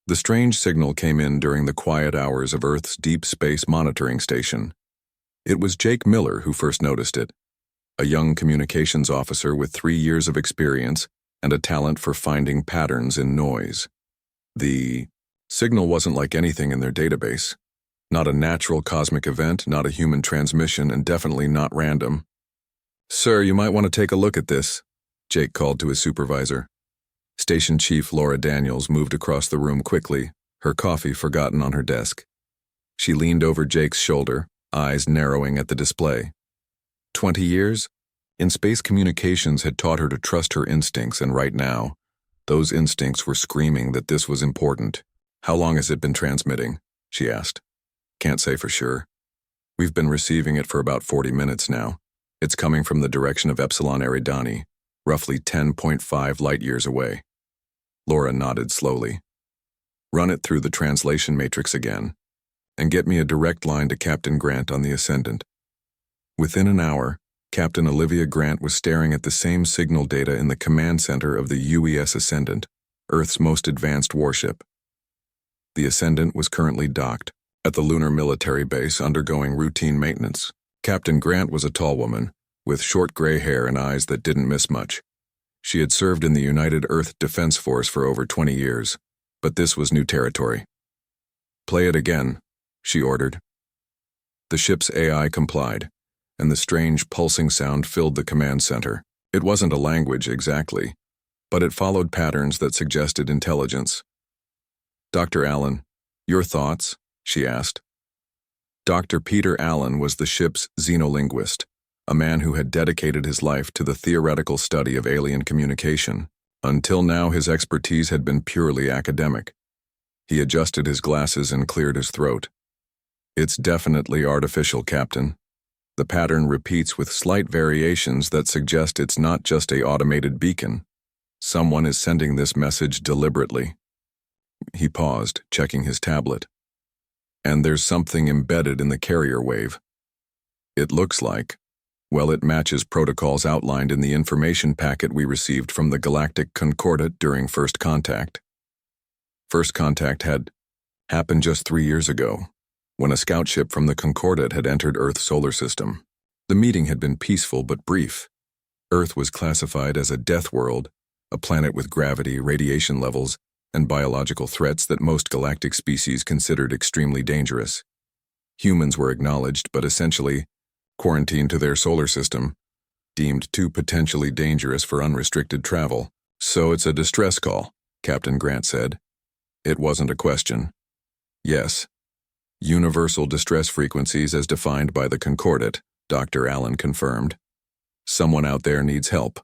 The strange signal came in during the quiet hours of Earth's deep space monitoring station. It was Jake Miller who first noticed it, a young communications officer with 3 years of experience and a talent for finding patterns in noise. The signal wasn't like anything in their database. Not a natural cosmic event, not a human transmission, and definitely not random. "Sir, you might want to take a look at this," Jake called to his supervisor. Station Chief Laura Daniels moved across the room quickly, her coffee forgotten on her desk. She leaned over Jake's shoulder, eyes narrowing at the display. 20 years? In space, communications had taught her to trust her instincts, and right now, those instincts were screaming that this was important. "How long has it been transmitting?" she asked. "Can't say for sure. We've been receiving it for about 40 minutes now. It's coming from the direction of Epsilon Eridani, roughly 10.5 light-years away." Laura nodded slowly. "Run it through the translation matrix again, and get me a direct line to Captain Grant on the Ascendant." Within an hour, Captain Olivia Grant was staring at the same signal data in the command center of the UES Ascendant, Earth's most advanced warship. The Ascendant was currently docked at the lunar military base undergoing routine maintenance. Captain Grant was a tall woman, with short gray hair and eyes that didn't miss much. She had served in the United Earth Defense Force for over 20 years, but this was new territory. "Play it again," she ordered. The ship's AI complied, and the strange pulsing sound filled the command center. It wasn't a language exactly, but it followed patterns that suggested intelligence. "Dr. Allen, your thoughts?" she asked. Dr. Peter Allen was the ship's xenolinguist, a man who had dedicated his life to the theoretical study of alien communication. Until now, his expertise had been purely academic. He adjusted his glasses and cleared his throat. "It's definitely artificial, Captain. The pattern repeats with slight variations that suggest it's not just an automated beacon. Someone is sending this message deliberately." He paused, checking his tablet. "And there's something embedded in the carrier wave. It looks like, well, it matches protocols outlined in the information packet we received from the Galactic Concordat during First Contact. First Contact had happened just 3 years ago, when a scout ship from the Concordat had entered Earth's solar system. The meeting had been peaceful but brief. Earth was classified as a death world, a planet with gravity, radiation levels, and biological threats that most galactic species considered extremely dangerous. Humans were acknowledged but essentially quarantined to their solar system, deemed too potentially dangerous for unrestricted travel. "So it's a distress call," Captain Grant said. It wasn't a question. "Yes. Universal distress frequencies as defined by the Concordat," Dr. Allen confirmed. "Someone out there needs help."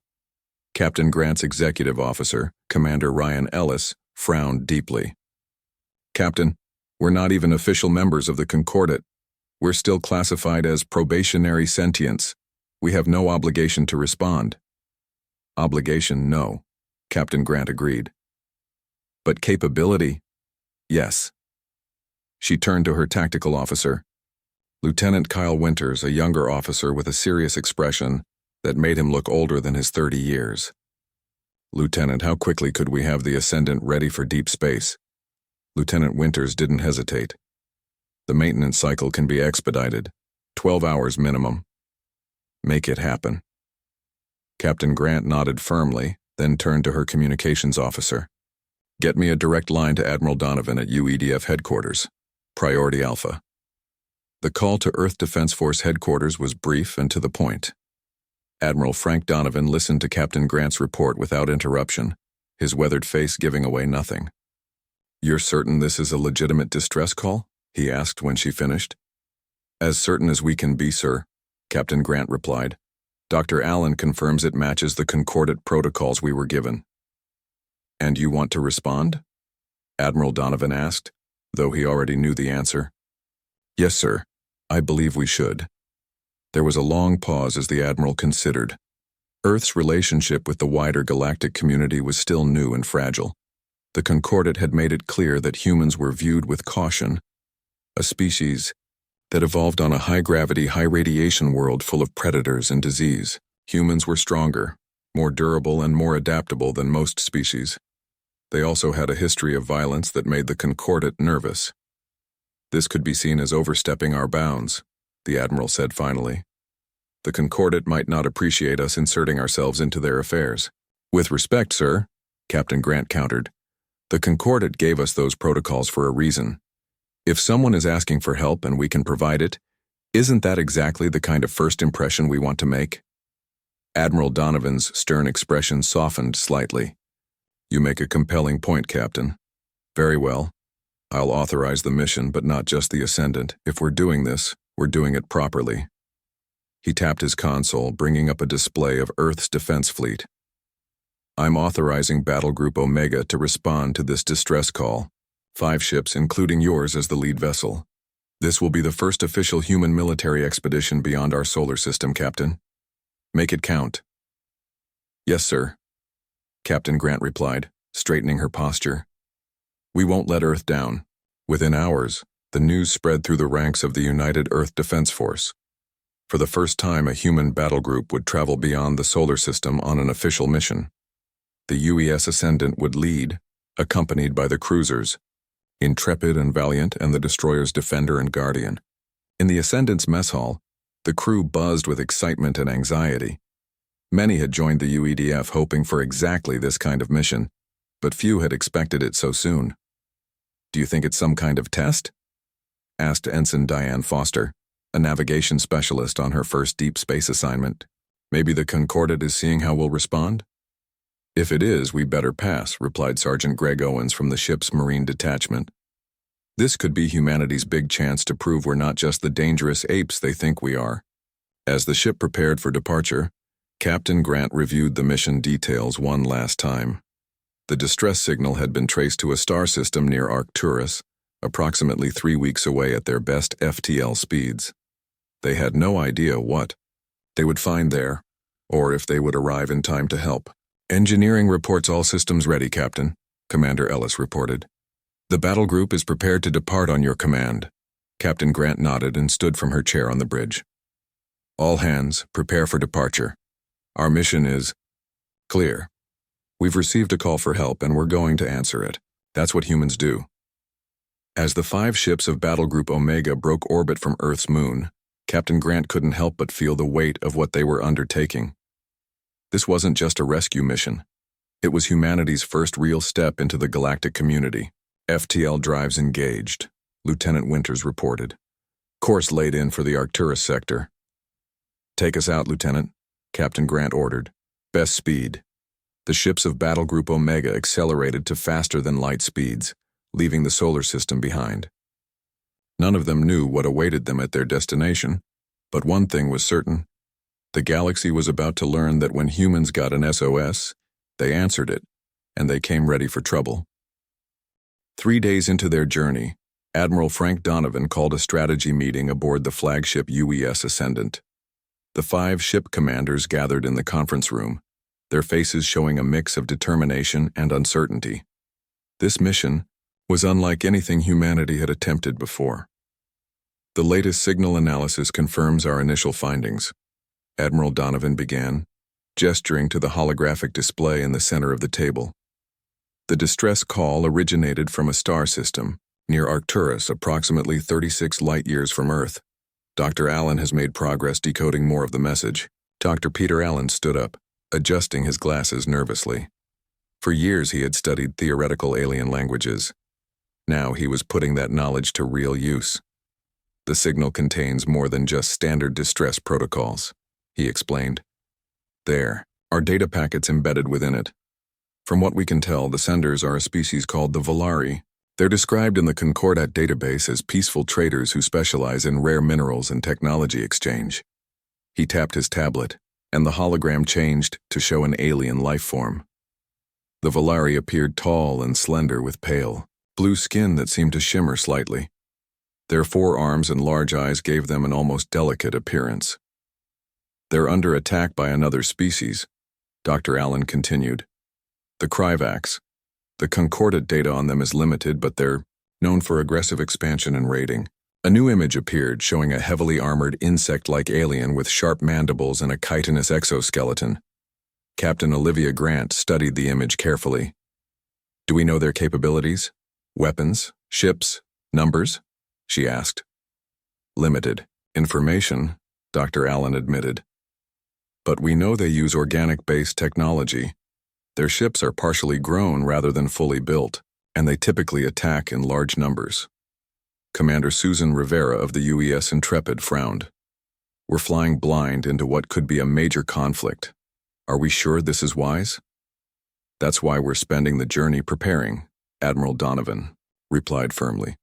Captain Grant's executive officer, Commander Ryan Ellis, frowned deeply. "Captain, we're not even official members of the Concordat. We're still classified as probationary sentients. We have no obligation to respond." "Obligation, no," Captain Grant agreed. "But capability? Yes." She turned to her tactical officer, Lieutenant Kyle Winters, a younger officer with a serious expression that made him look older than his 30 years. "Lieutenant, how quickly could we have the Ascendant ready for deep space?" Lieutenant Winters didn't hesitate. "The maintenance cycle can be expedited, 12 hours minimum." "Make it happen." Captain Grant nodded firmly, then turned to her communications officer. "Get me a direct line to Admiral Donovan at UEDF headquarters. Priority Alpha." The call to Earth Defense Force headquarters was brief and to the point. Admiral Frank Donovan listened to Captain Grant's report without interruption, his weathered face giving away nothing. "You're certain this is a legitimate distress call?" he asked when she finished. "As certain as we can be, sir," Captain Grant replied. "Dr. Allen confirms it matches the Concordat protocols we were given." "And you want to respond?" Admiral Donovan asked, though he already knew the answer. "Yes, sir. I believe we should." There was a long pause as the Admiral considered. Earth's relationship with the wider galactic community was still new and fragile. The Concordat had made it clear that humans were viewed with caution, a species that evolved on a high-gravity, high-radiation world full of predators and disease. Humans were stronger, more durable, and more adaptable than most species. They also had a history of violence that made the Concordat nervous. This could be seen as overstepping our bounds, the Admiral said finally. The Concordat might not appreciate us inserting ourselves into their affairs. With respect, sir, Captain Grant countered, the Concordat gave us those protocols for a reason. If someone is asking for help and we can provide it, isn't that exactly the kind of first impression we want to make? Admiral Donovan's stern expression softened slightly. You make a compelling point, Captain. Very well. I'll authorize the mission, but not just the Ascendant. If we're doing this, we're doing it properly. He tapped his console, bringing up a display of Earth's defense fleet. I'm authorizing Battle Group Omega to respond to this distress call. 5 ships, including yours as the lead vessel. This will be the first official human military expedition beyond our solar system, Captain. Make it count. Yes, sir, Captain Grant replied, straightening her posture. We won't let Earth down. Within hours, the news spread through the ranks of the United Earth Defense Force. For the first time, a human battle group would travel beyond the solar system on an official mission. The UES Ascendant would lead, accompanied by the cruisers, Intrepid and Valiant, and the destroyers Defender and Guardian. In the Ascendant's mess hall, the crew buzzed with excitement and anxiety. Many had joined the UEDF hoping for exactly this kind of mission, but few had expected it so soon. Do you think it's some kind of test? Asked Ensign Diane Foster, a navigation specialist on her first deep space assignment. Maybe the Concordat is seeing how we'll respond? If it is, we better pass, replied Sergeant Greg Owens from the ship's Marine Detachment. This could be humanity's big chance to prove we're not just the dangerous apes they think we are. As the ship prepared for departure, Captain Grant reviewed the mission details one last time. The distress signal had been traced to a star system near Arcturus, approximately 3 weeks away at their best FTL speeds. They had no idea what they would find there, or if they would arrive in time to help. Engineering reports all systems ready, Captain, Commander Ellis reported. The battle group is prepared to depart on your command. Captain Grant nodded and stood from her chair on the bridge. All hands, prepare for departure. Our mission is clear. We've received a call for help and we're going to answer it. That's what humans do. As the 5 ships of Battle Group Omega broke orbit from Earth's moon, Captain Grant couldn't help but feel the weight of what they were undertaking. This wasn't just a rescue mission. It was humanity's first real step into the galactic community. FTL drives engaged, Lieutenant Winters reported. Course laid in for the Arcturus sector. Take us out, Lieutenant, Captain Grant ordered. Best speed. The ships of Battle Group Omega accelerated to faster-than-light speeds, leaving the solar system behind. None of them knew what awaited them at their destination, but one thing was certain. The galaxy was about to learn that when humans got an SOS, they answered it, and they came ready for trouble. 3 days into their journey, Admiral Frank Donovan called a strategy meeting aboard the flagship UES Ascendant. The 5 ship commanders gathered in the conference room, their faces showing a mix of determination and uncertainty. This mission was unlike anything humanity had attempted before. The latest signal analysis confirms our initial findings, Admiral Donovan began, gesturing to the holographic display in the center of the table. The distress call originated from a star system near Arcturus, approximately 36 light-years from Earth. Dr. Allen has made progress decoding more of the message. Dr. Peter Allen stood up, adjusting his glasses nervously. For years he had studied theoretical alien languages. Now he was putting that knowledge to real use. The signal contains more than just standard distress protocols, he explained. There are data packets embedded within it. From what we can tell, the senders are a species called the Volari. They're described in the Concordat database as peaceful traders who specialize in rare minerals and technology exchange. He tapped his tablet, and the hologram changed to show an alien life form. The Volari appeared tall and slender with pale, blue skin that seemed to shimmer slightly. Their 4 arms and large eyes gave them an almost delicate appearance. They're under attack by another species, Dr. Allen continued. The Kryvax. The Concordat data on them is limited, but they're known for aggressive expansion and raiding. A new image appeared showing a heavily armored insect-like alien with sharp mandibles and a chitinous exoskeleton. Captain Olivia Grant studied the image carefully. Do we know their capabilities? Weapons? Ships? Numbers? She asked. Limited information, Dr. Allen admitted. But we know they use organic-based technology. Their ships are partially grown rather than fully built, and they typically attack in large numbers. Commander Susan Rivera of the UES Intrepid frowned. We're flying blind into what could be a major conflict. Are we sure this is wise? That's why we're spending the journey preparing, Admiral Donovan replied firmly.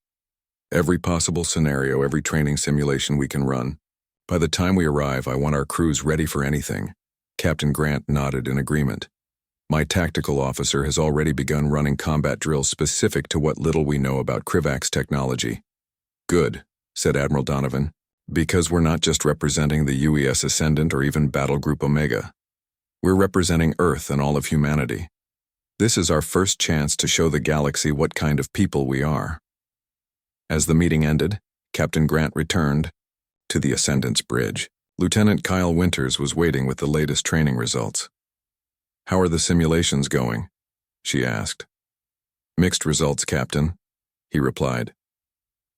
Every possible scenario, every training simulation we can run. By the time we arrive, I want our crews ready for anything. Captain Grant nodded in agreement. My tactical officer has already begun running combat drills specific to what little we know about Krivak's technology. Good, said Admiral Donovan, because we're not just representing the UES Ascendant or even Battle Group Omega. We're representing Earth and all of humanity. This is our first chance to show the galaxy what kind of people we are. As the meeting ended, Captain Grant returned to the Ascendant's bridge. Lieutenant Kyle Winters was waiting with the latest training results. How are the simulations going? She asked. Mixed results, Captain, he replied.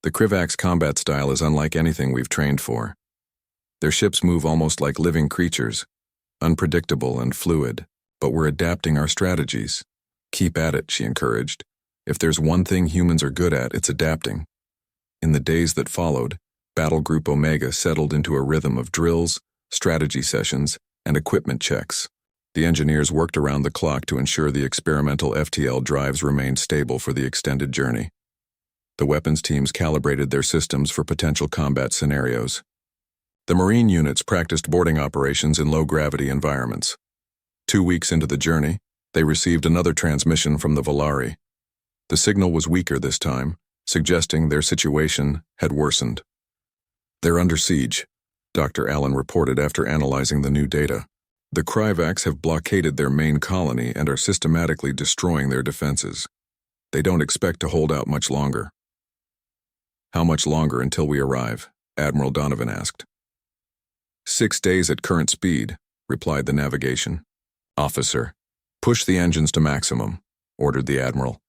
The Krivak's combat style is unlike anything we've trained for. Their ships move almost like living creatures, unpredictable and fluid, but we're adapting our strategies. Keep at it, she encouraged. If there's one thing humans are good at, it's adapting. In the days that followed, Battle Group Omega settled into a rhythm of drills, strategy sessions, and equipment checks. The engineers worked around the clock to ensure the experimental FTL drives remained stable for the extended journey. The weapons teams calibrated their systems for potential combat scenarios. The Marine units practiced boarding operations in low-gravity environments. 2 weeks into the journey, they received another transmission from the Volari. The signal was weaker this time, suggesting their situation had worsened. They're under siege, Dr. Allen reported after analyzing the new data. The Krivaks have blockaded their main colony and are systematically destroying their defenses. They don't expect to hold out much longer. How much longer until we arrive? Admiral Donovan asked. 6 days at current speed, replied the navigation. Officer, push the engines to maximum, ordered the Admiral.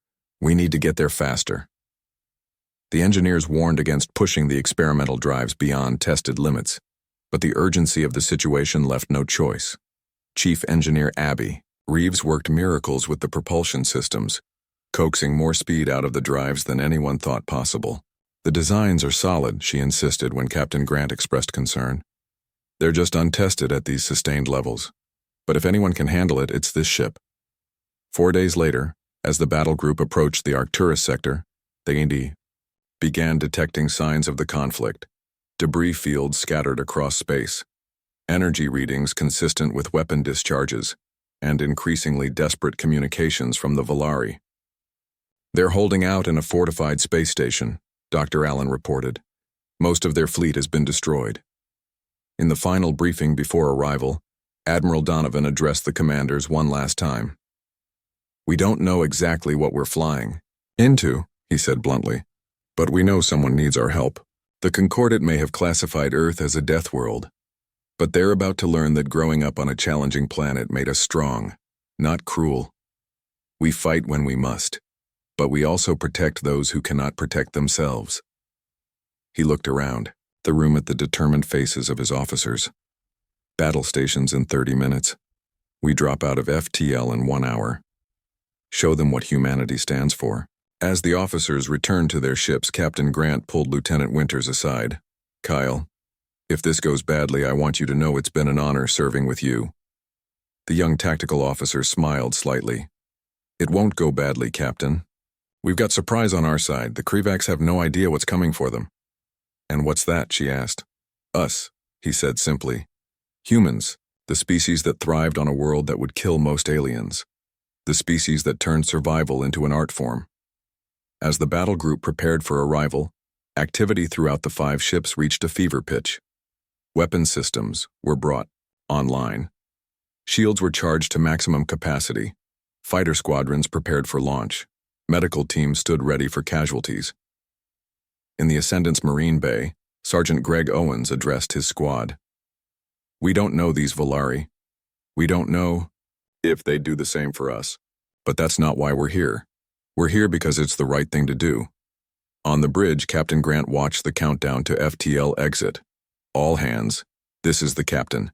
We need to get there faster. The engineers warned against pushing the experimental drives beyond tested limits, but the urgency of the situation left no choice. Chief Engineer Abby Reeves worked miracles with the propulsion systems, coaxing more speed out of the drives than anyone thought possible. The designs are solid, she insisted when Captain Grant expressed concern. They're just untested at these sustained levels. But if anyone can handle it, it's this ship. 4 days later, as the battle group approached the Arcturus sector, they began detecting signs of the conflict. Debris fields scattered across space, energy readings consistent with weapon discharges, and increasingly desperate communications from the Volari. They're holding out in a fortified space station, Dr. Allen reported. Most of their fleet has been destroyed. In the final briefing before arrival, Admiral Donovan addressed the commanders one last time. We don't know exactly what we're flying into, he said bluntly, but we know someone needs our help. The Concordat may have classified Earth as a death world, but they're about to learn that growing up on a challenging planet made us strong, not cruel. We fight when we must, but we also protect those who cannot protect themselves. He looked around, the room at the determined faces of his officers. Battle stations in 30 minutes. We drop out of FTL in 1 hour. Show them what humanity stands for. As the officers returned to their ships, Captain Grant pulled Lieutenant Winters aside. Kyle, if this goes badly, I want you to know it's been an honor serving with you. The young tactical officer smiled slightly. It won't go badly, Captain. We've got surprise on our side. The Krivaks have no idea what's coming for them. And what's that? She asked. Us, he said simply. Humans, the species that thrived on a world that would kill most aliens. The species that turned survival into an art form. As the battle group prepared for arrival, activity throughout the 5 ships reached a fever pitch. Weapon systems were brought online. Shields were charged to maximum capacity. Fighter squadrons prepared for launch. Medical teams stood ready for casualties. In the Ascendant's Marine Bay, Sergeant Greg Owens addressed his squad. We don't know these Volari. We don't know if they'd do the same for us. But that's not why we're here. We're here because it's the right thing to do. On the bridge, Captain Grant watched the countdown to FTL exit. All hands, this is the captain.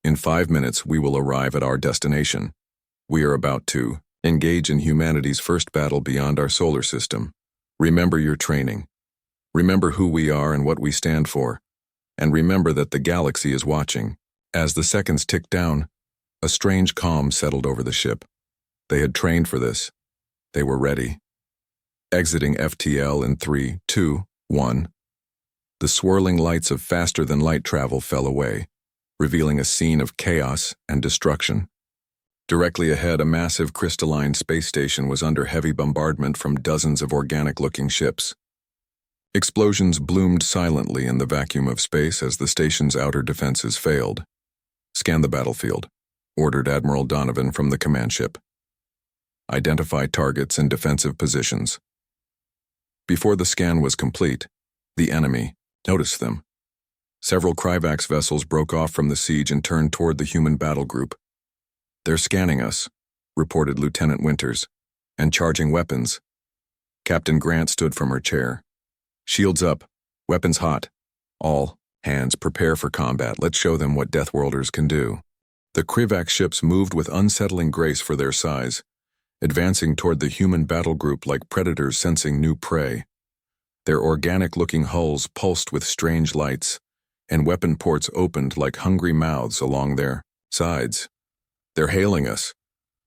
In 5 minutes, we will arrive at our destination. We are about to engage in humanity's first battle beyond our solar system. Remember your training. Remember who we are and what we stand for. And remember that the galaxy is watching. As the seconds ticked down, a strange calm settled over the ship. They had trained for this. They were ready. Exiting FTL in 3, 2, 1. The swirling lights of faster-than-light travel fell away, revealing a scene of chaos and destruction. Directly ahead, a massive crystalline space station was under heavy bombardment from dozens of organic-looking ships. Explosions bloomed silently in the vacuum of space as the station's outer defenses failed. "Scan the battlefield," ordered Admiral Donovan from the command ship. "Identify targets and defensive positions." Before the scan was complete, the enemy noticed them. Several Kryvax vessels broke off from the siege and turned toward the human battle group. "They're scanning us," reported Lieutenant Winters, "and charging weapons." Captain Grant stood from her chair. "Shields up, weapons hot. All hands prepare for combat. Let's show them what Deathworlders can do." The Kryvax ships moved with unsettling grace for their size, advancing toward the human battle group like predators sensing new prey. Their organic-looking hulls pulsed with strange lights, and weapon ports opened like hungry mouths along their sides. "They're hailing us,"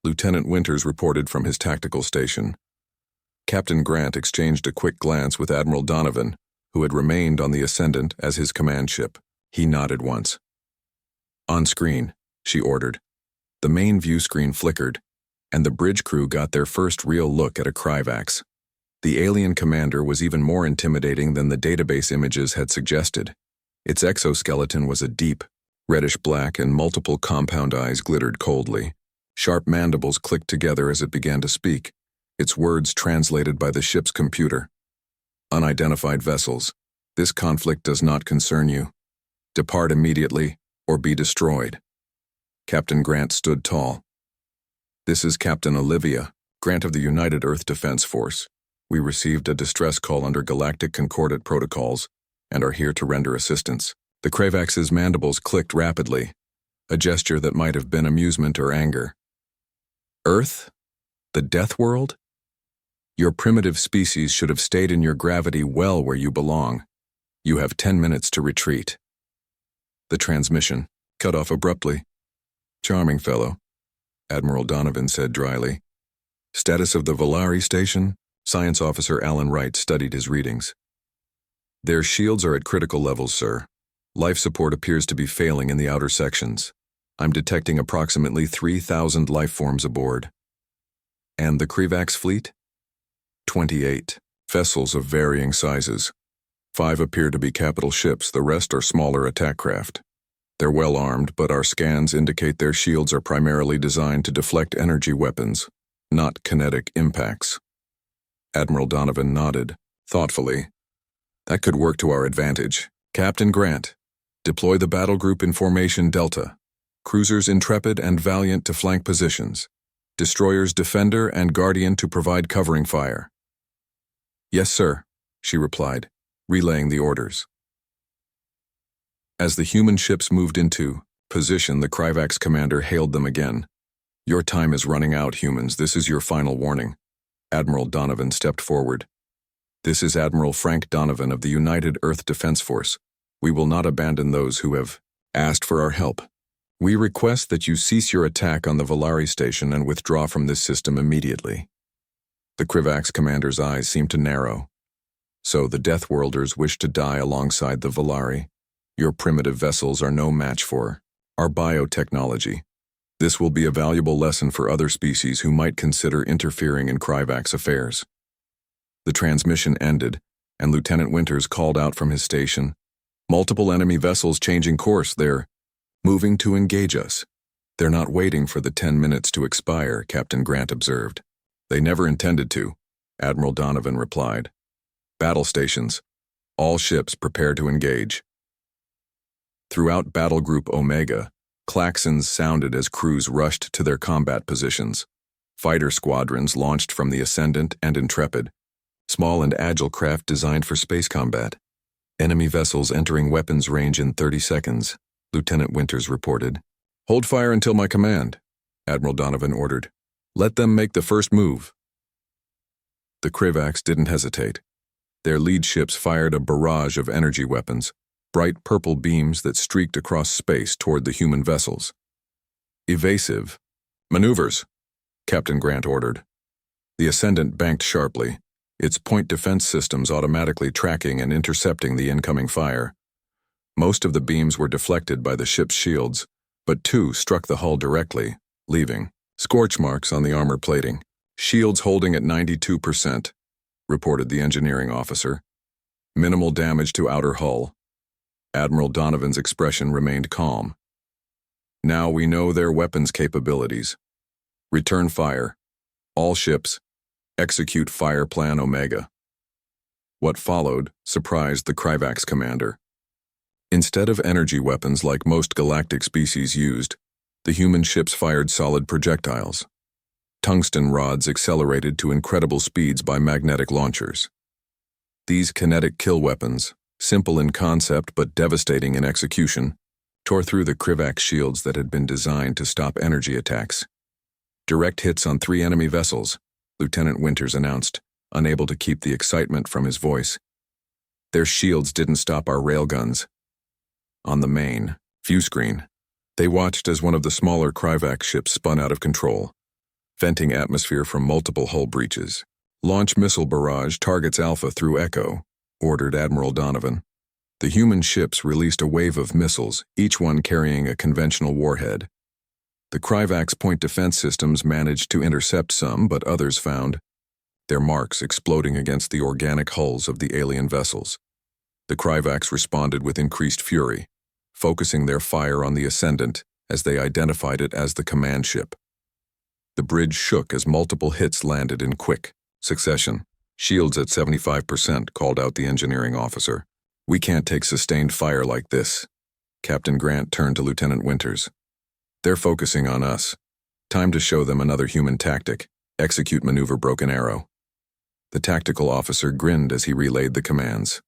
Lieutenant Winters reported from his tactical station. Captain Grant exchanged a quick glance with Admiral Donovan, who had remained on the Ascendant as his command ship. He nodded once. "On screen," she ordered. The main view screen flickered, and the bridge crew got their first real look at a Kryvax. The alien commander was even more intimidating than the database images had suggested. Its exoskeleton was a deep, reddish-black, and multiple compound eyes glittered coldly. Sharp mandibles clicked together as it began to speak, its words translated by the ship's computer. "Unidentified vessels. This conflict does not concern you. Depart immediately, or be destroyed." Captain Grant stood tall. "This is Captain Olivia, Grant of the United Earth Defense Force. We received a distress call under Galactic Concordant protocols and are here to render assistance." The Kryvax's mandibles clicked rapidly, a gesture that might have been amusement or anger. "Earth? The Death World? Your primitive species should have stayed in your gravity well where you belong. You have 10 minutes to retreat." The transmission cut off abruptly. "Charming fellow," Admiral Donovan said dryly. "Status of the Volari station?" Science Officer Alan Wright studied his readings. "Their shields are at critical levels, sir. Life support appears to be failing in the outer sections. I'm detecting approximately 3,000 life forms aboard." "And the Kryvax fleet?" 28. Vessels of varying sizes. 5 appear to be capital ships, the rest are smaller attack craft. They're well armed, but our scans indicate their shields are primarily designed to deflect energy weapons, not kinetic impacts. Admiral Donovan nodded, thoughtfully. "That could work to our advantage. Captain Grant, deploy the battle group in formation Delta. Cruisers Intrepid and Valiant to flank positions. Destroyers Defender and Guardian to provide covering fire." "Yes, sir," she replied, relaying the orders. As the human ships moved into position, the Kryvax commander hailed them again. "Your time is running out, humans. This is your final warning." Admiral Donovan stepped forward. "This is Admiral Frank Donovan of the United Earth Defense Force. We will not abandon those who have asked for our help. We request that you cease your attack on the Volari station and withdraw from this system immediately." The Kryvax commander's eyes seemed to narrow. "So the Deathworlders wish to die alongside the Volari. Your primitive vessels are no match for our biotechnology. This will be a valuable lesson for other species who might consider interfering in Kryvax affairs." The transmission ended, and Lieutenant Winters called out from his station, "Multiple enemy vessels changing course. They're moving to engage us." "They're not waiting for the 10 minutes to expire," Captain Grant observed. "They never intended to," Admiral Donovan replied. "Battle stations. All ships prepare to engage." Throughout Battle Group Omega, klaxons sounded as crews rushed to their combat positions. Fighter squadrons launched from the Ascendant and Intrepid, small and agile craft designed for space combat. Enemy vessels entering weapons range in 30 seconds, Lieutenant Winters reported. Hold fire until my command, Admiral Donovan ordered. Let them make the first move. The Krivaks didn't hesitate. Their lead ships fired a barrage of energy weapons, bright purple beams that streaked across space toward the human vessels. Evasive. Maneuvers, Captain Grant ordered. The Ascendant banked sharply, its point defense systems automatically tracking and intercepting the incoming fire. Most of the beams were deflected by the ship's shields, but 2 struck the hull directly, leaving scorch marks on the armor plating. Shields holding at 92%, reported the engineering officer. Minimal damage to outer hull. Admiral Donovan's expression remained calm. Now we know their weapons capabilities. Return fire. All ships. Execute Fire Plan Omega. What followed surprised the Krivaks commander. Instead of energy weapons like most galactic species used, the human ships fired solid projectiles. Tungsten rods accelerated to incredible speeds by magnetic launchers. These kinetic kill weapons, simple in concept but devastating in execution, tore through the Krivak shields that had been designed to stop energy attacks. Direct hits on 3 enemy vessels, Lieutenant Winters announced, unable to keep the excitement from his voice. Their shields didn't stop our railguns. On the main view screen, they watched as one of the smaller Krivak ships spun out of control, venting atmosphere from multiple hull breaches. Launch missile barrage targets Alpha through Echo, ordered Admiral Donovan. The human ships released a wave of missiles, each one carrying a conventional warhead. The Krivak's point defense systems managed to intercept some, but others found their marks exploding against the organic hulls of the alien vessels. The Krivaks responded with increased fury, focusing their fire on the Ascendant as they identified it as the command ship. The bridge shook as multiple hits landed in quick succession. Shields at 75%, called out the engineering officer. We can't take sustained fire like this. Captain Grant turned to Lieutenant Winters. They're focusing on us. Time to show them another human tactic. Execute maneuver Broken Arrow. The tactical officer grinned as he relayed the commands.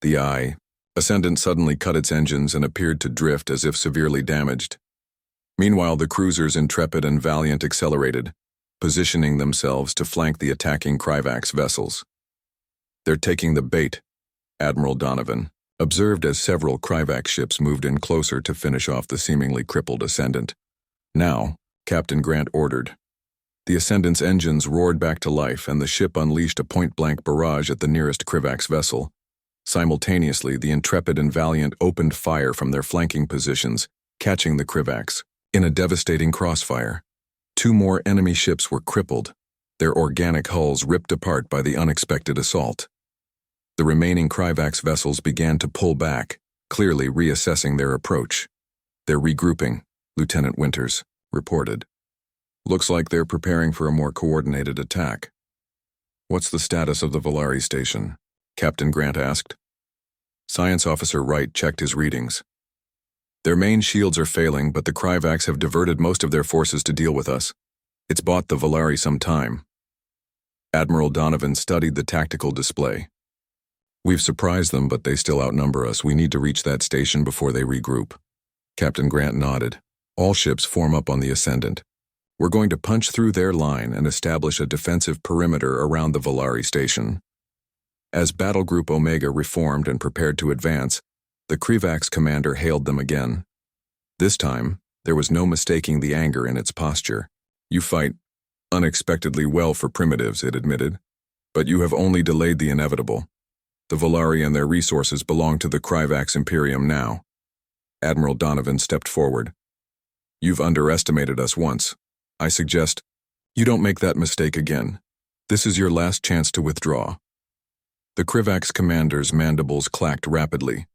The Ascendant suddenly cut its engines and appeared to drift as if severely damaged. Meanwhile, the cruisers Intrepid and Valiant accelerated, positioning themselves to flank the attacking Krivaks vessels. They're taking the bait, Admiral Donovan observed as several Krivak ships moved in closer to finish off the seemingly crippled Ascendant. Now, Captain Grant ordered. The Ascendant's engines roared back to life and the ship unleashed a point-blank barrage at the nearest Krivak's vessel. Simultaneously, the Intrepid and Valiant opened fire from their flanking positions, catching the Krivaks in a devastating crossfire. 2 more enemy ships were crippled, their organic hulls ripped apart by the unexpected assault. The remaining Krivaks vessels began to pull back, clearly reassessing their approach. They're regrouping, Lieutenant Winters reported. Looks like they're preparing for a more coordinated attack. What's the status of the Volari station? Captain Grant asked. Science Officer Wright checked his readings. Their main shields are failing, but the Krivaks have diverted most of their forces to deal with us. It's bought the Volari some time. Admiral Donovan studied the tactical display. We've surprised them, but they still outnumber us. We need to reach that station before they regroup. Captain Grant nodded. All ships form up on the Ascendant. We're going to punch through their line and establish a defensive perimeter around the Volari station. As Battle Group Omega reformed and prepared to advance, the Krivak's commander hailed them again. This time, there was no mistaking the anger in its posture. You fight unexpectedly well for primitives, it admitted, but you have only delayed the inevitable. The Volari and their resources belong to the Krivak's Imperium now. Admiral Donovan stepped forward. You've underestimated us once. I suggest you don't make that mistake again. This is your last chance to withdraw. The Krivak's commander's mandibles clacked rapidly.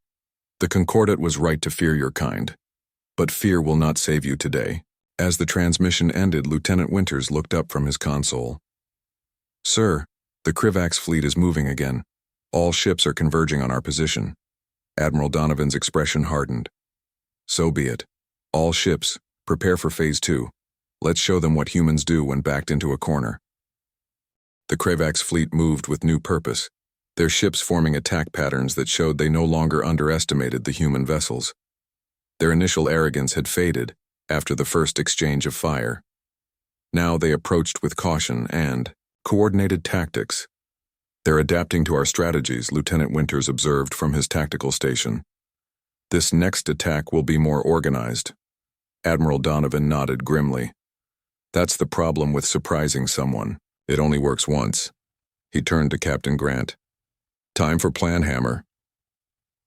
The Concordat was right to fear your kind. But fear will not save you today. As the transmission ended, Lieutenant Winters looked up from his console. Sir, the Krivak's fleet is moving again. All ships are converging on our position. Admiral Donovan's expression hardened. So be it. All ships, prepare for Phase 2. Let's show them what humans do when backed into a corner. The Kravax fleet moved with new purpose, their ships forming attack patterns that showed they no longer underestimated the human vessels. Their initial arrogance had faded after the first exchange of fire. Now they approached with caution and coordinated tactics. They're adapting to our strategies, Lieutenant Winters observed from his tactical station. This next attack will be more organized. Admiral Donovan nodded grimly. That's the problem with surprising someone. It only works once. He turned to Captain Grant. Time for plan, Hammer.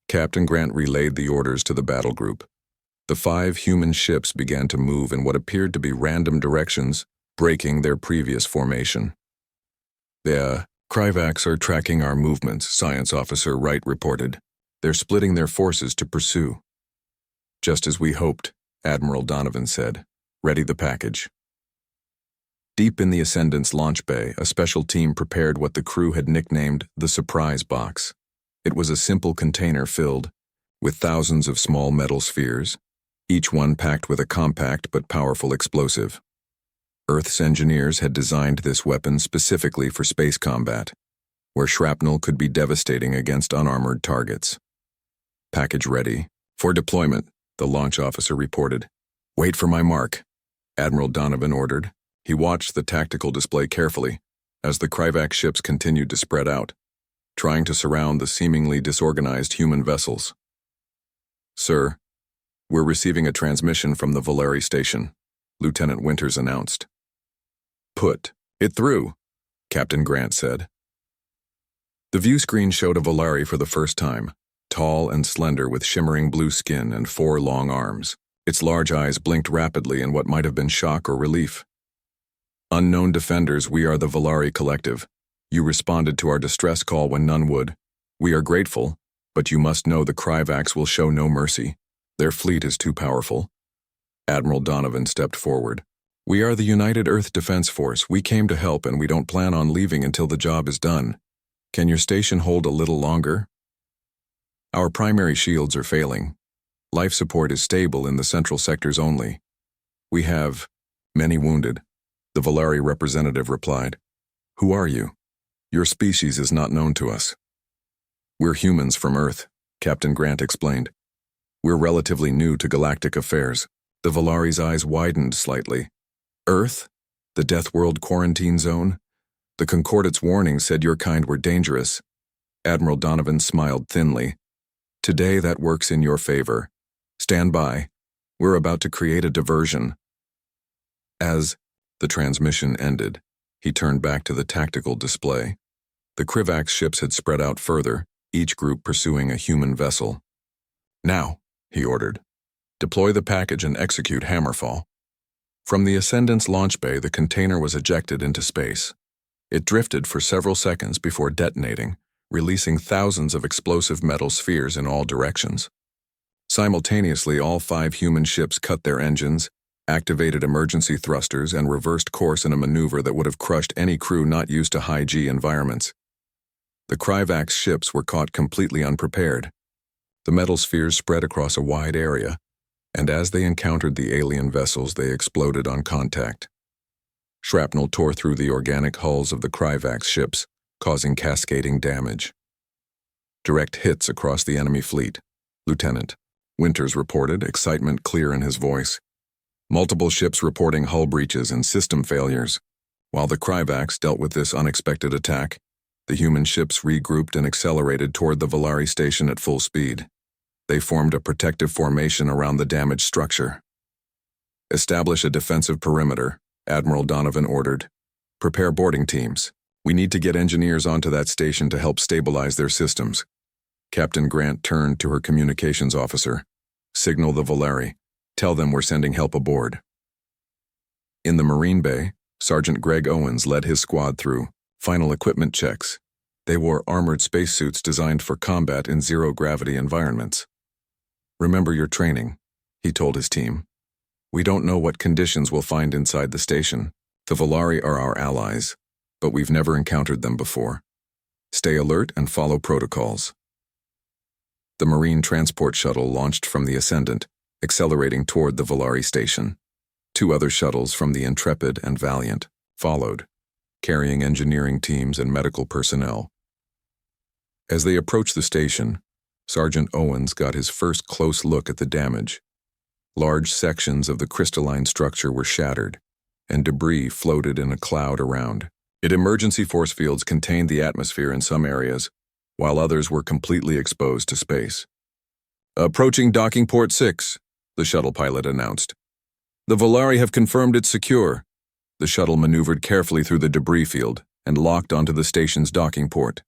Captain Grant relayed the orders to the battle group. The 5 human ships began to move in what appeared to be random directions, breaking their previous formation. The Kravax are tracking our movements, Science Officer Wright reported. They're splitting their forces to pursue. Just as we hoped, Admiral Donovan said. Ready the package. Deep in the Ascendant's launch bay, a special team prepared what the crew had nicknamed the surprise box. It was a simple container filled with thousands of small metal spheres, each one packed with a compact but powerful explosive. Earth's engineers had designed this weapon specifically for space combat, where shrapnel could be devastating against unarmored targets. Package ready. For deployment, the launch officer reported. Wait for my mark, Admiral Donovan ordered. He watched the tactical display carefully as the Kravax ships continued to spread out, trying to surround the seemingly disorganized human vessels. Sir, we're receiving a transmission from the Volare station, Lieutenant Winters announced. Put it through, Captain Grant said. The view screen showed a Volare for the first time, tall and slender with shimmering blue skin and 4 long arms. Its large eyes blinked rapidly in what might have been shock or relief. Unknown defenders, we are the Volare Collective. You responded to our distress call when none would. We are grateful, but you must know the Kravax will show no mercy. Their fleet is too powerful. Admiral Donovan stepped forward. We are the United Earth Defense Force. We came to help and we don't plan on leaving until the job is done. Can your station hold a little longer? Our primary shields are failing. Life support is stable in the central sectors only. We have many wounded. The Volare representative replied. Who are you? Your species is not known to us. We're humans from Earth, Captain Grant explained. We're relatively new to galactic affairs. The Volare's eyes widened slightly. Earth? The Deathworld quarantine zone? The Concordate's warning said your kind were dangerous. Admiral Donovan smiled thinly. Today that works in your favor. Stand by. We're about to create a diversion. As the transmission ended, he turned back to the tactical display. The Kravax ships had spread out further, each group pursuing a human vessel. Now, he ordered, deploy the package and execute Hammerfall. From the Ascendant's launch bay, the container was ejected into space. It drifted for several seconds before detonating, releasing thousands of explosive metal spheres in all directions. Simultaneously, all 5 human ships cut their engines, activated emergency thrusters, and reversed course in a maneuver that would have crushed any crew not used to high-G environments. The Kravax ships were caught completely unprepared. The metal spheres spread across a wide area, and as they encountered the alien vessels, they exploded on contact. Shrapnel tore through the organic hulls of the Kravax ships, causing cascading damage. Direct hits across the enemy fleet, Lieutenant Winters reported, excitement clear in his voice. Multiple ships reporting hull breaches and system failures. While the Kravax dealt with this unexpected attack, the human ships regrouped and accelerated toward the Volare station at full speed. They formed a protective formation around the damaged structure. Establish a defensive perimeter, Admiral Donovan ordered. Prepare boarding teams. We need to get engineers onto that station to help stabilize their systems. Captain Grant turned to her communications officer. Signal the Volare. Tell them we're sending help aboard. In the Marine Bay, Sergeant Greg Owens led his squad through final equipment checks. They wore armored spacesuits designed for combat in zero-gravity environments. Remember your training, he told his team. We don't know what conditions we'll find inside the station. The Volare are our allies, but we've never encountered them before. Stay alert and follow protocols. The Marine transport shuttle launched from the Ascendant, accelerating toward the Volare station. Two other shuttles from the Intrepid and Valiant followed, carrying engineering teams and medical personnel. As they approached the station, Sergeant Owens got his first close look at the damage. Large sections of the crystalline structure were shattered, and debris floated in a cloud around. Emergency force fields contained the atmosphere in some areas, while others were completely exposed to space. "Approaching docking port 6, the shuttle pilot announced. "The Volari have confirmed it's secure." The shuttle maneuvered carefully through the debris field and locked onto the station's docking port.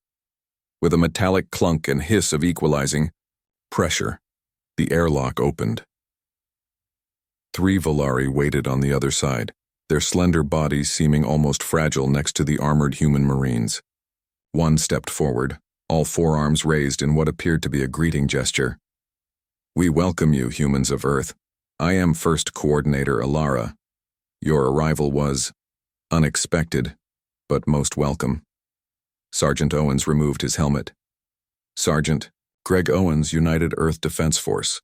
With a metallic clunk and hiss of equalizing pressure, the airlock opened. 3 Volari waited on the other side, their slender bodies seeming almost fragile next to the armored human Marines. One stepped forward, all forearms raised in what appeared to be a greeting gesture. "We welcome you, humans of Earth. I am First Coordinator Alara. Your arrival was unexpected, but most welcome." Sergeant Owens removed his helmet. "Sergeant, Greg Owens, United Earth Defense Force.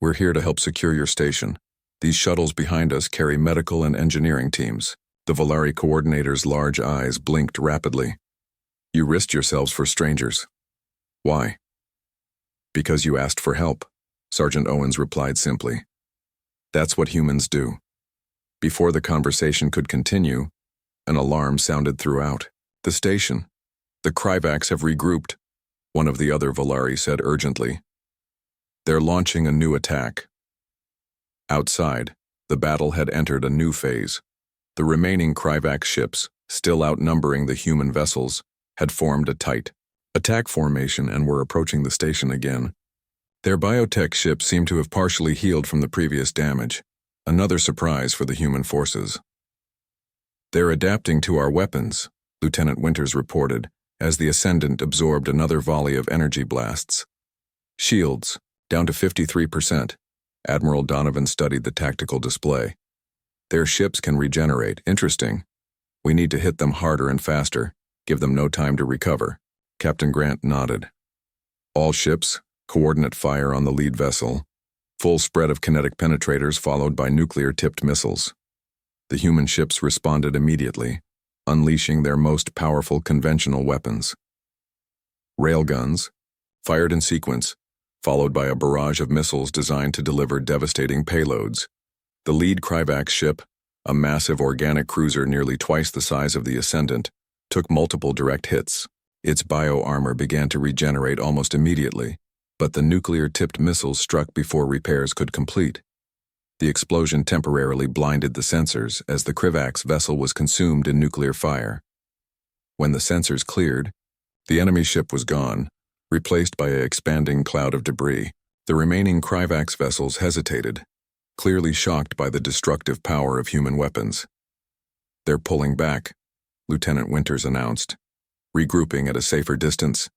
We're here to help secure your station. These shuttles behind us carry medical and engineering teams." The Volari coordinator's large eyes blinked rapidly. "You risked yourselves for strangers. Why?" "Because you asked for help," Sergeant Owens replied simply. "That's what humans do." Before the conversation could continue, an alarm sounded throughout the station. "The Kryvacs have regrouped," one of the other Volari said urgently. "They're launching a new attack." Outside, the battle had entered a new phase. The remaining Kryvac ships, still outnumbering the human vessels, had formed a tight attack formation and were approaching the station again. Their biotech ships seemed to have partially healed from the previous damage, another surprise for the human forces. "They're adapting to our weapons," Lieutenant Winters reported, as the Ascendant absorbed another volley of energy blasts. "Shields, down to 53%. Admiral Donovan studied the tactical display. "Their ships can regenerate. Interesting. We need to hit them harder and faster, give them no time to recover." Captain Grant nodded. "All ships, coordinate fire on the lead vessel. Full spread of kinetic penetrators followed by nuclear-tipped missiles." The human ships responded immediately, unleashing their most powerful conventional weapons. Railguns, fired in sequence, followed by a barrage of missiles designed to deliver devastating payloads. The lead Kryvac ship, a massive organic cruiser nearly twice the size of the Ascendant, took multiple direct hits. Its bio-armor began to regenerate almost immediately, but the nuclear-tipped missiles struck before repairs could complete. The explosion temporarily blinded the sensors as the Kryvac's vessel was consumed in nuclear fire. When the sensors cleared, the enemy ship was gone, replaced by an expanding cloud of debris. The remaining Kryvac's vessels hesitated, clearly shocked by the destructive power of human weapons. "They're pulling back," Lieutenant Winters announced, regrouping at a safer distance.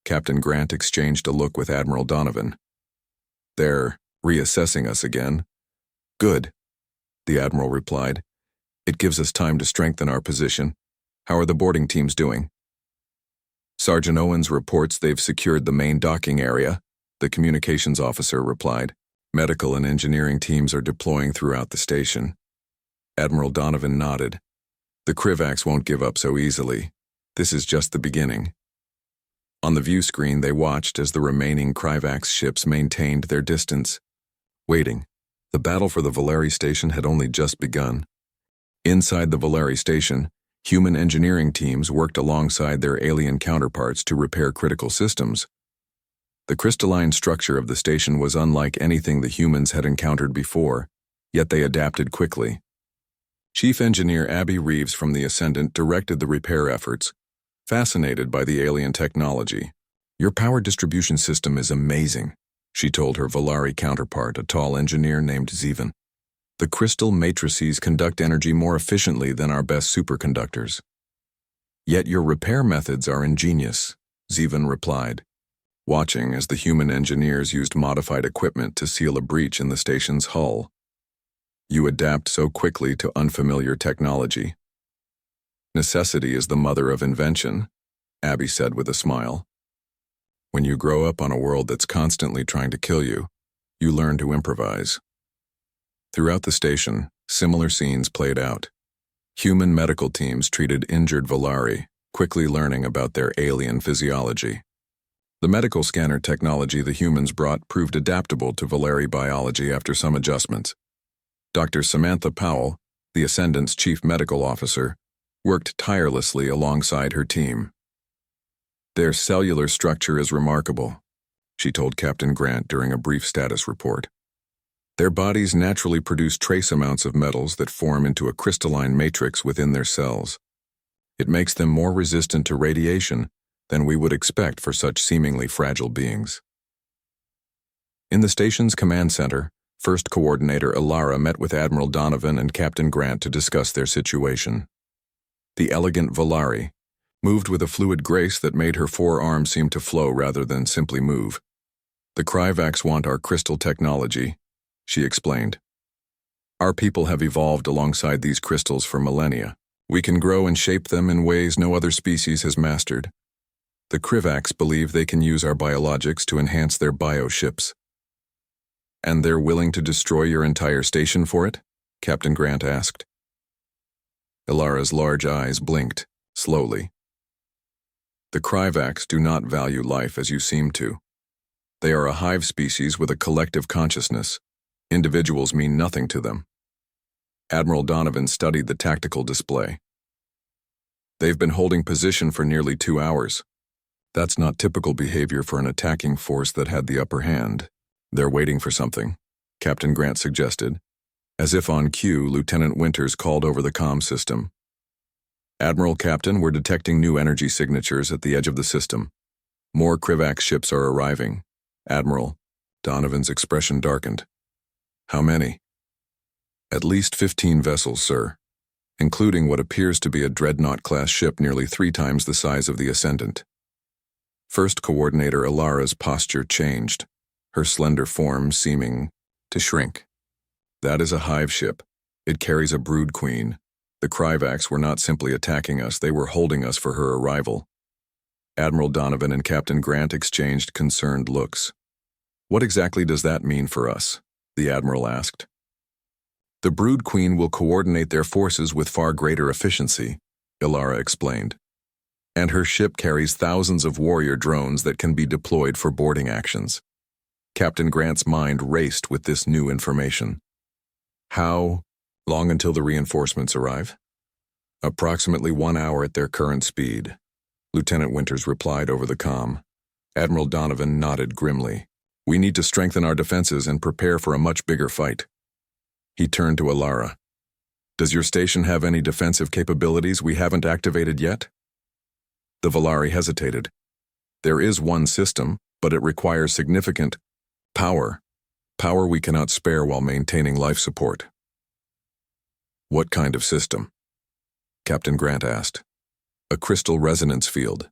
Captain Grant exchanged a look with Admiral Donovan. "They're reassessing us again." "Good," the Admiral replied. "It gives us time to strengthen our position. How are the boarding teams doing?" "Sergeant Owens reports they've secured the main docking area," the communications officer replied. "Medical and engineering teams are deploying throughout the station." Admiral Donovan nodded. "The Kryvacs won't give up so easily. This is just the beginning." On the view screen, they watched as the remaining Kryvac ships maintained their distance, waiting. The battle for the Volari station had only just begun. Inside the Volari station, human engineering teams worked alongside their alien counterparts to repair critical systems. The crystalline structure of the station was unlike anything the humans had encountered before, yet they adapted quickly. Chief Engineer Abby Reeves from the Ascendant directed the repair efforts, fascinated by the alien technology. "Your power distribution system is amazing," she told her Volari counterpart, a tall engineer named Zivan. "The crystal matrices conduct energy more efficiently than our best superconductors." "Yet your repair methods are ingenious," Zivan replied, watching as the human engineers used modified equipment to seal a breach in the station's hull. "You adapt so quickly to unfamiliar technology." "Necessity is the mother of invention," Abby said with a smile. "When you grow up on a world that's constantly trying to kill you, you learn to improvise." Throughout the station, Similar scenes played out. Human medical teams treated injured Volari, quickly learning about their alien physiology. The medical scanner technology the humans brought proved adaptable to Volari biology after some adjustments. Dr. Samantha Powell, the Ascendant's chief medical officer, worked tirelessly alongside her team. "Their cellular structure is remarkable," she told Captain Grant during a brief status report. "Their bodies naturally produce trace amounts of metals that form into a crystalline matrix within their cells. It makes them more resistant to radiation than we would expect for such seemingly fragile beings." In the station's command center, First Coordinator Alara met with Admiral Donovan and Captain Grant to discuss their situation. The elegant Volari moved with a fluid grace that made her forearms seem to flow rather than simply move. "The Kryvax want our crystal technology," she explained. "Our people have evolved alongside these crystals for millennia. We can grow and shape them in ways no other species has mastered. The Kryvax believe they can use our biologics to enhance their bioships." "And they're willing to destroy your entire station for it?" Captain Grant asked. Ilara's large eyes blinked, slowly. "The Kryvax do not value life as you seem to. They are a hive species with a collective consciousness. Individuals mean nothing to them." Admiral Donovan studied the tactical display. "They've been holding position for nearly 2 hours. That's not typical behavior for an attacking force that had the upper hand. They're waiting for something," Captain Grant suggested. As if on cue, Lieutenant Winters called over the comm system. "Admiral Captain, we're detecting new energy signatures at the edge of the system. More Kryvax ships are arriving." "Admiral," Donovan's expression darkened. "How many?" "At least 15 vessels, sir, including what appears to be a dreadnought-class ship nearly 3 times the size of the Ascendant." First Coordinator Ilara's posture changed, her slender form seeming to shrink. "That is a hive ship. It carries a brood queen. The Kryvax were not simply attacking us, they were holding us for her arrival." Admiral Donovan and Captain Grant exchanged concerned looks. "What exactly does that mean for us?" the Admiral asked. "The brood queen will coordinate their forces with far greater efficiency," Ilara explained. "And her ship carries thousands of warrior drones that can be deployed for boarding actions." Captain Grant's mind raced with this new information. "How long until the reinforcements arrive?" "Approximately 1 hour at their current speed," Lieutenant Winters replied over the comm. Admiral Donovan nodded grimly. "We need to strengthen our defenses and prepare for a much bigger fight." He turned to Ilara. "Does your station have any defensive capabilities we haven't activated yet?" The Volari hesitated. "There is one system, but it requires significant power we cannot spare while maintaining life support." "What kind of system?" Captain Grant asked. "A crystal resonance field.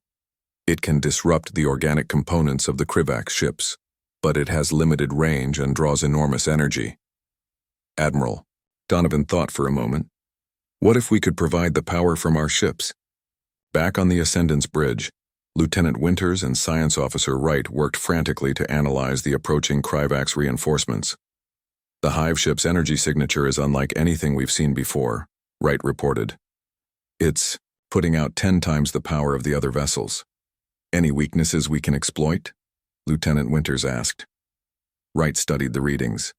It can disrupt the organic components of the Kryvax ships, but it has limited range and draws enormous energy." "Admiral," Donovan thought for a moment, "what if we could provide the power from our ships?" Back on the Ascendant's bridge, Lieutenant Winters and Science Officer Wright worked frantically to analyze the approaching Kryvax reinforcements. "The hive ship's energy signature is unlike anything we've seen before," Wright reported. "It's putting out 10 times the power of the other vessels." "Any weaknesses we can exploit?" Lieutenant Winters asked. Wright studied the readings.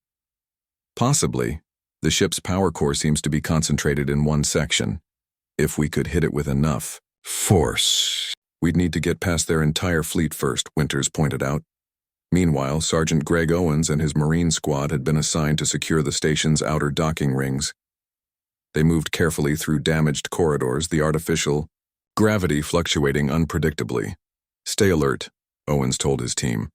"Possibly. The ship's power core seems to be concentrated in one section. If we could hit it with enough force, we'd need to get past their entire fleet first," Winters pointed out. Meanwhile, Sergeant Greg Owens and his Marine squad had been assigned to secure the station's outer docking rings. They moved carefully through damaged corridors, the artificial gravity fluctuating unpredictably. "Stay alert," Owens told his team.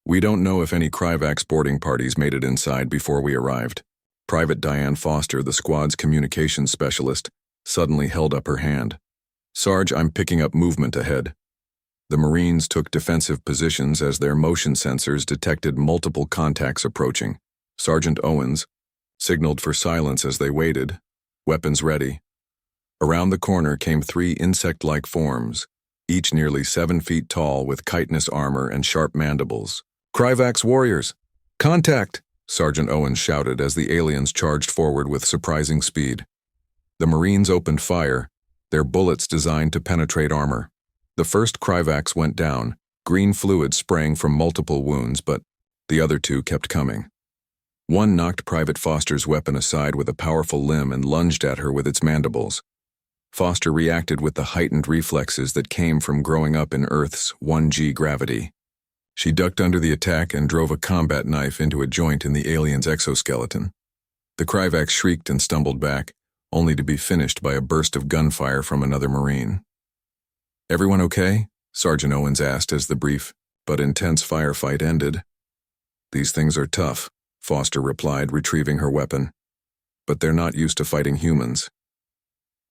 "We don't know if any Kryvax boarding parties made it inside before we arrived." Private Diane Foster, the squad's communications specialist, suddenly held up her hand. "Sarge, I'm picking up movement ahead." The Marines took defensive positions as their motion sensors detected multiple contacts approaching. Sergeant Owens signaled for silence as they waited, weapons ready. Around the corner came 3 insect-like forms, each nearly 7 feet tall with chitinous armor and sharp mandibles. "Kryvax warriors! Contact!" Sergeant Owen shouted as the aliens charged forward with surprising speed. The Marines opened fire, their bullets designed to penetrate armor. The first Kryvax went down, green fluid spraying from multiple wounds, but the other two kept coming. One knocked Private Foster's weapon aside with a powerful limb and lunged at her with its mandibles. Foster reacted with the heightened reflexes that came from growing up in Earth's 1G gravity. She ducked under the attack and drove a combat knife into a joint in the alien's exoskeleton. The Kryvax shrieked and stumbled back, only to be finished by a burst of gunfire from another Marine. "Everyone okay?" Sergeant Owens asked as the brief but intense firefight ended. "These things are tough," Foster replied, retrieving her weapon. "But they're not used to fighting humans.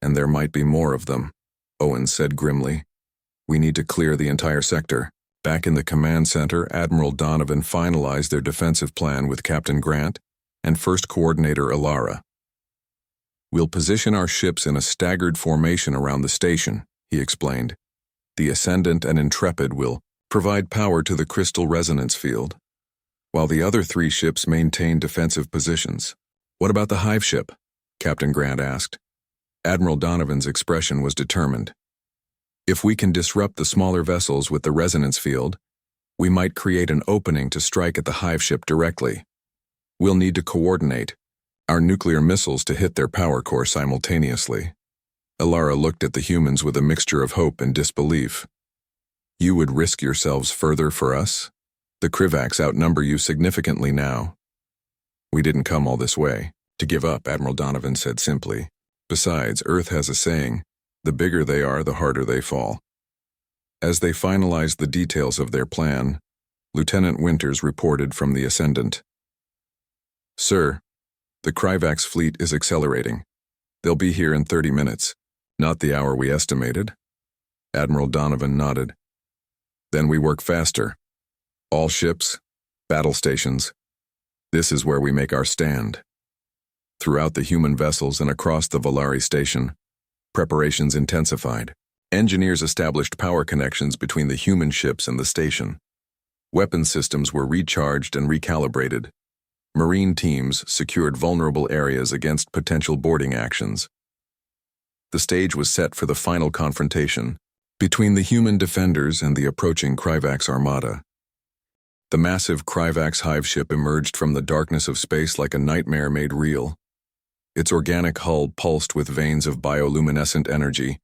And there might be more of them," Owens said grimly. "We need to clear the entire sector." Back in the command center, Admiral Donovan finalized their defensive plan with Captain Grant and First Coordinator Alara. "We'll position our ships in a staggered formation around the station," he explained. "The Ascendant and Intrepid will provide power to the crystal resonance field, while the other three ships maintain defensive positions." "What about the hive ship?" Captain Grant asked. Admiral Donovan's expression was determined. "If we can disrupt the smaller vessels with the resonance field, we might create an opening to strike at the hive ship directly. We'll need to coordinate our nuclear missiles to hit their power core simultaneously." Alara looked at the humans with a mixture of hope and disbelief. "You would risk yourselves further for us? The Kryvax outnumber you significantly now." "We didn't come all this way to give up," Admiral Donovan said simply. "Besides, Earth has a saying, the bigger they are, the harder they fall." As they finalized the details of their plan, Lieutenant Winters reported from the Ascendant. "Sir, the Kryvax fleet is accelerating. They'll be here in 30 minutes, not the hour we estimated." Admiral Donovan nodded. "Then we work faster. All ships, battle stations. This is where we make our stand." Throughout the human vessels and across the Volari station, preparations intensified. Engineers established power connections between the human ships and the station. Weapon systems were recharged and recalibrated. Marine teams secured vulnerable areas against potential boarding actions. The stage was set for the final confrontation between the human defenders and the approaching Kryvax armada. The massive Kryvax hive ship emerged from the darkness of space like a nightmare made real. Its organic hull pulsed with veins of bioluminescent energy,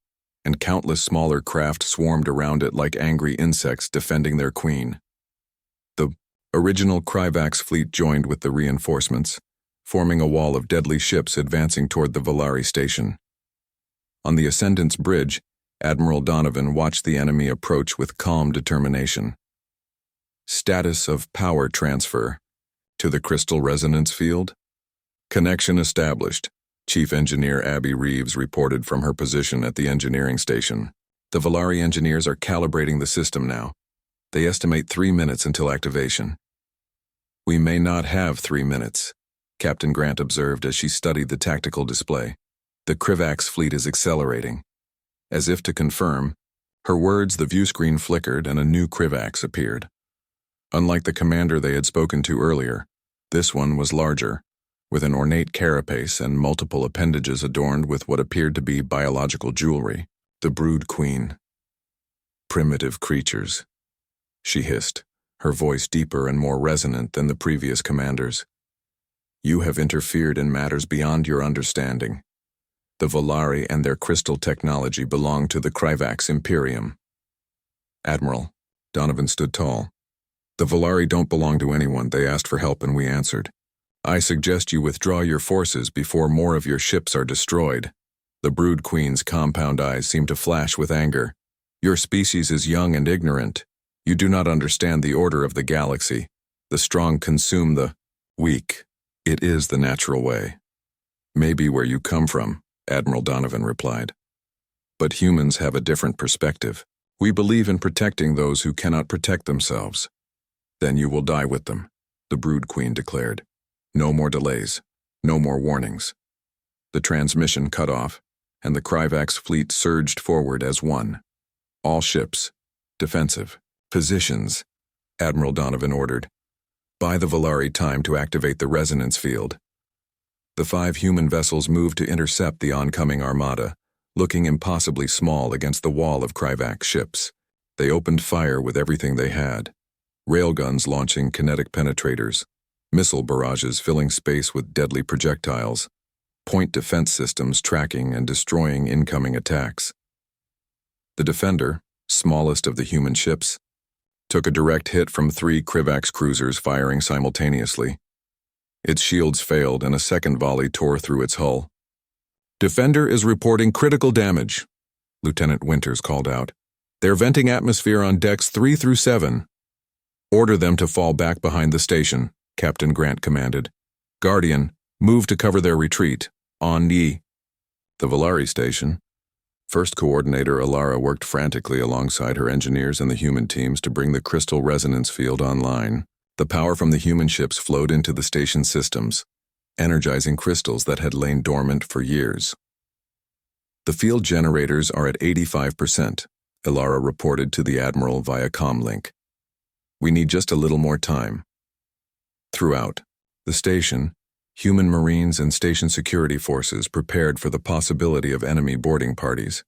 and countless smaller craft swarmed around it like angry insects defending their queen. The original Kryvax fleet joined with the reinforcements, forming a wall of deadly ships advancing toward the Volari station. On the Ascendant's bridge, Admiral Donovan watched the enemy approach with calm determination. Status of power transfer to the crystal resonance field. Connection established. Chief Engineer Abby Reeves reported from her position at the engineering station. The Volari engineers are calibrating the system now. They estimate 3 minutes until activation. "We may not have 3 minutes," Captain Grant observed as she studied the tactical display. "The Kryvax fleet is accelerating." As if to confirm her words, the view screen flickered and a new Kryvax appeared. Unlike the commander they had spoken to earlier, this one was larger, with an ornate carapace and multiple appendages adorned with what appeared to be biological jewelry. The Brood Queen. "Primitive creatures," she hissed, her voice deeper and more resonant than the previous commanders. "You have interfered in matters beyond your understanding. The Volari and their crystal technology belong to the Kryvax Imperium." "Admiral," Donovan stood tall. "The Volari don't belong to anyone. They asked for help and we answered. I suggest you withdraw your forces before more of your ships are destroyed." The Brood Queen's compound eyes seemed to flash with anger. "Your species is young and ignorant. You do not understand the order of the galaxy. The strong consume the weak. It is the natural way." "Maybe where you come from," Admiral Donovan replied. "But humans have a different perspective. We believe in protecting those who cannot protect themselves." "Then you will die with them," the Brood Queen declared. "No more delays. No more warnings." The transmission cut off, and the Kryvax fleet surged forward as one. "All ships, defensive, positions," Admiral Donovan ordered. Buy the Volari time to activate the resonance field. The 5 human vessels moved to intercept the oncoming armada, looking impossibly small against the wall of Kryvax ships. They opened fire with everything they had. Railguns launching kinetic penetrators, missile barrages filling space with deadly projectiles, point defense systems tracking and destroying incoming attacks. The Defender, smallest of the human ships, took a direct hit from 3 Kryvax cruisers firing simultaneously. Its shields failed and a second volley tore through its hull. "Defender is reporting critical damage," Lieutenant Winters called out. "They're venting atmosphere on decks 3 through 7. "Order them to fall back behind the station," Captain Grant commanded. "Guardian, move to cover their retreat. On the Volari station. First Coordinator Alara worked frantically alongside her engineers and the human teams to bring the crystal resonance field online. The power from the human ships flowed into the station systems, energizing crystals that had lain dormant for years. "The field generators are at 85%, Alara reported to the Admiral via comlink. "We need just a little more time." Throughout the station, human Marines and station security forces prepared for the possibility of enemy boarding parties.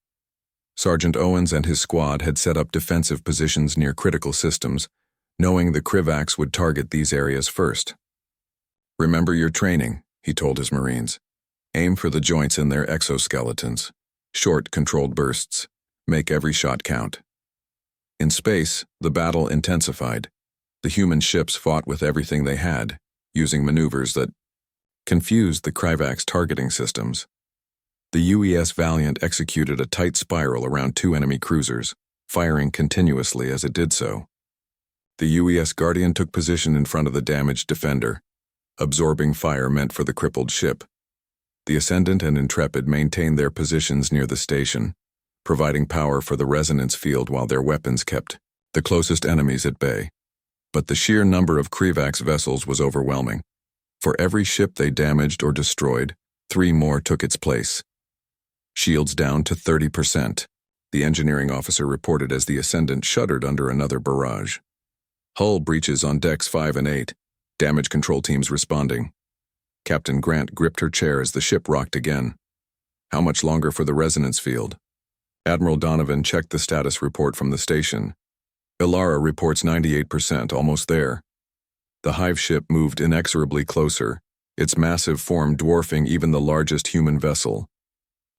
Sergeant Owens and his squad had set up defensive positions near critical systems, knowing the Kryvax would target these areas first. "Remember your training," he told his Marines. "Aim for the joints in their exoskeletons. Short, controlled bursts. Make every shot count." In space, the battle intensified. The human ships fought with everything they had, using maneuvers that confused the Kryvax targeting systems. The UES Valiant executed a tight spiral around 2 enemy cruisers, firing continuously as it did so. The UES Guardian took position in front of the damaged Defender, absorbing fire meant for the crippled ship. The Ascendant and Intrepid maintained their positions near the station, providing power for the resonance field while their weapons kept the closest enemies at bay. But the sheer number of Kryvax vessels was overwhelming. For every ship they damaged or destroyed, 3 more took its place. "Shields down to 30%, the engineering officer reported as the Ascendant shuddered under another barrage. "Hull breaches on decks 5 and 8, damage control teams responding." Captain Grant gripped her chair as the ship rocked again. "How much longer for the resonance field?" Admiral Donovan checked the status report from the station. "Ilara reports 98%, almost there." The hive ship moved inexorably closer, its massive form dwarfing even the largest human vessel.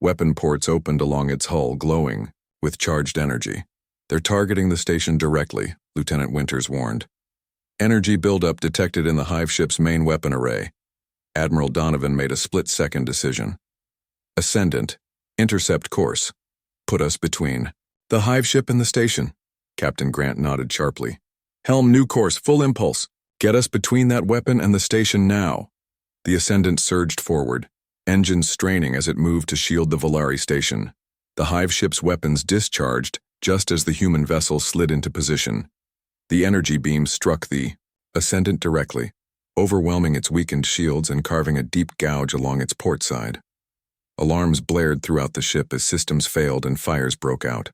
Weapon ports opened along its hull, glowing with charged energy. "They're targeting the station directly," Lieutenant Winters warned. "Energy buildup detected in the hive ship's main weapon array." Admiral Donovan made a split-second decision. "Ascendant, intercept course. Put us between the hive ship and the station." Captain Grant nodded sharply. "Helm new course, full impulse. Get us between that weapon and the station now." The Ascendant surged forward, engines straining as it moved to shield the Volari station. The hive ship's weapons discharged just as the human vessel slid into position. The energy beam struck the Ascendant directly, overwhelming its weakened shields and carving a deep gouge along its port side. Alarms blared throughout the ship as systems failed and fires broke out.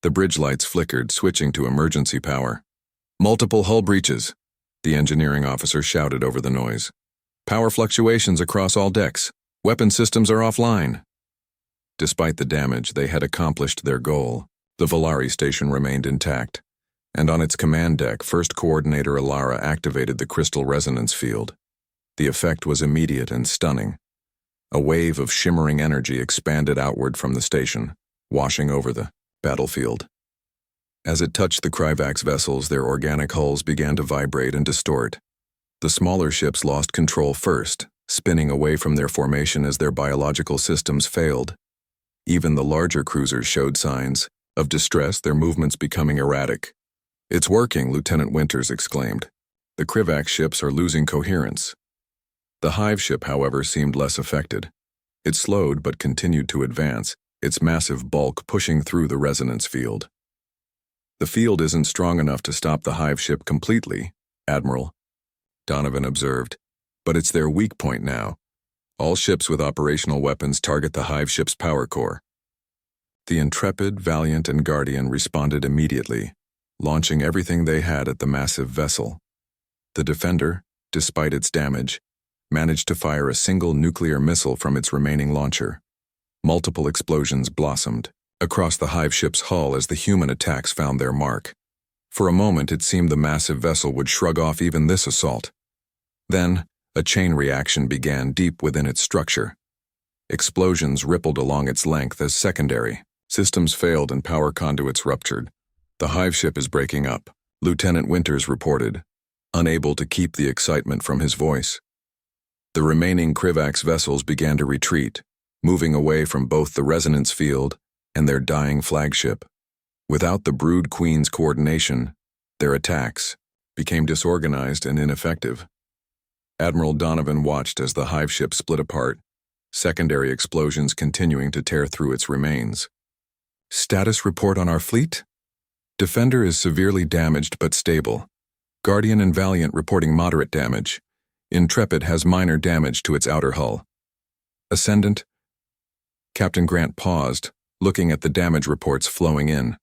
The bridge lights flickered, switching to emergency power. "Multiple hull breaches," the engineering officer shouted over the noise. "Power fluctuations across all decks. Weapon systems are offline." Despite the damage, they had accomplished their goal. The Volari station remained intact, and on its command deck, First Coordinator Alara activated the crystal resonance field. The effect was immediate and stunning. A wave of shimmering energy expanded outward from the station, washing over the battlefield. As it touched the Kryvax vessels, their organic hulls began to vibrate and distort. The smaller ships lost control first, spinning away from their formation as their biological systems failed. Even the larger cruisers showed signs of distress, their movements becoming erratic. "It's working," Lieutenant Winters exclaimed. "The Kryvax ships are losing coherence." The hive ship, however, seemed less affected. It slowed but continued to advance, its massive bulk pushing through the resonance field. "The field isn't strong enough to stop the hive ship completely, Admiral," Donovan observed, "but it's their weak point now. All ships with operational weapons target the hive ship's power core." The Intrepid, Valiant, and Guardian responded immediately, launching everything they had at the massive vessel. The Defender, despite its damage, managed to fire a single nuclear missile from its remaining launcher. Multiple explosions blossomed across the hive ship's hull as the human attacks found their mark. For a moment, it seemed the massive vessel would shrug off even this assault. Then, a chain reaction began deep within its structure. Explosions rippled along its length as secondary systems failed and power conduits ruptured. "The hive ship is breaking up," Lieutenant Winters reported, unable to keep the excitement from his voice. The remaining Krivax vessels began to retreat, moving away from both the resonance field and their dying flagship. Without the Brood Queen's coordination, their attacks became disorganized and ineffective. Admiral Donovan watched as the hive ship split apart, secondary explosions continuing to tear through its remains. "Status report on our fleet? Defender is severely damaged but stable. Guardian and Valiant reporting moderate damage. Intrepid has minor damage to its outer hull. Ascendant?" Captain Grant paused, looking at the damage reports flowing in.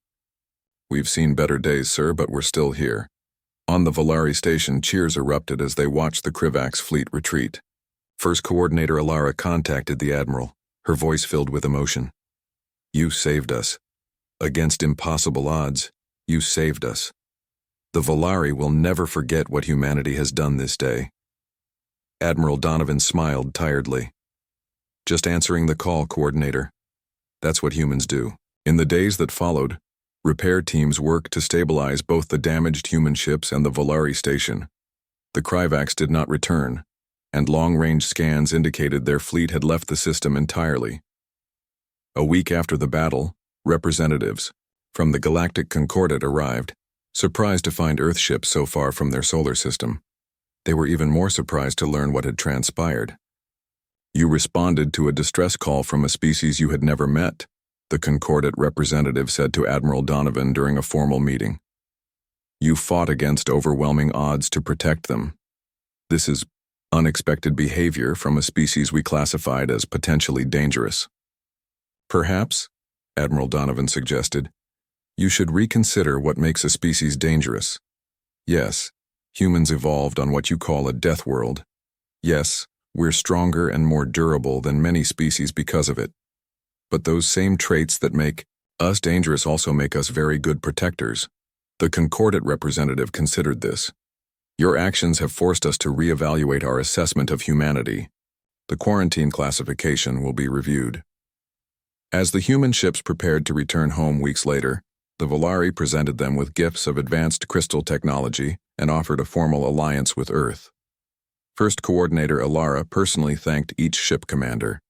"We've seen better days, sir, but we're still here." On the Volari station, cheers erupted as they watched the Krivax fleet retreat. First Coordinator Alara contacted the Admiral, her voice filled with emotion. "You saved us. Against impossible odds, you saved us. The Volari will never forget what humanity has done this day." Admiral Donovan smiled tiredly. "Just answering the call, Coordinator. That's what humans do." In the days that followed, repair teams worked to stabilize both the damaged human ships and the Volari station. The Krivax did not return, and long-range scans indicated their fleet had left the system entirely. A week after the battle, representatives from the Galactic Concordat arrived, surprised to find Earth ships so far from their solar system. They were even more surprised to learn what had transpired. "You responded to a distress call from a species you had never met," the Concordat representative said to Admiral Donovan during a formal meeting. "You fought against overwhelming odds to protect them. This is unexpected behavior from a species we classified as potentially dangerous." "Perhaps," Admiral Donovan suggested, "you should reconsider what makes a species dangerous. Yes, humans evolved on what you call a death world. Yes, we're stronger and more durable than many species because of it. But those same traits that make us dangerous also make us very good protectors." The Concordat representative considered this. "Your actions have forced us to reevaluate our assessment of humanity. The quarantine classification will be reviewed." As the human ships prepared to return home weeks later, the Volari presented them with gifts of advanced crystal technology and offered a formal alliance with Earth. First Coordinator Alara personally thanked each ship commander,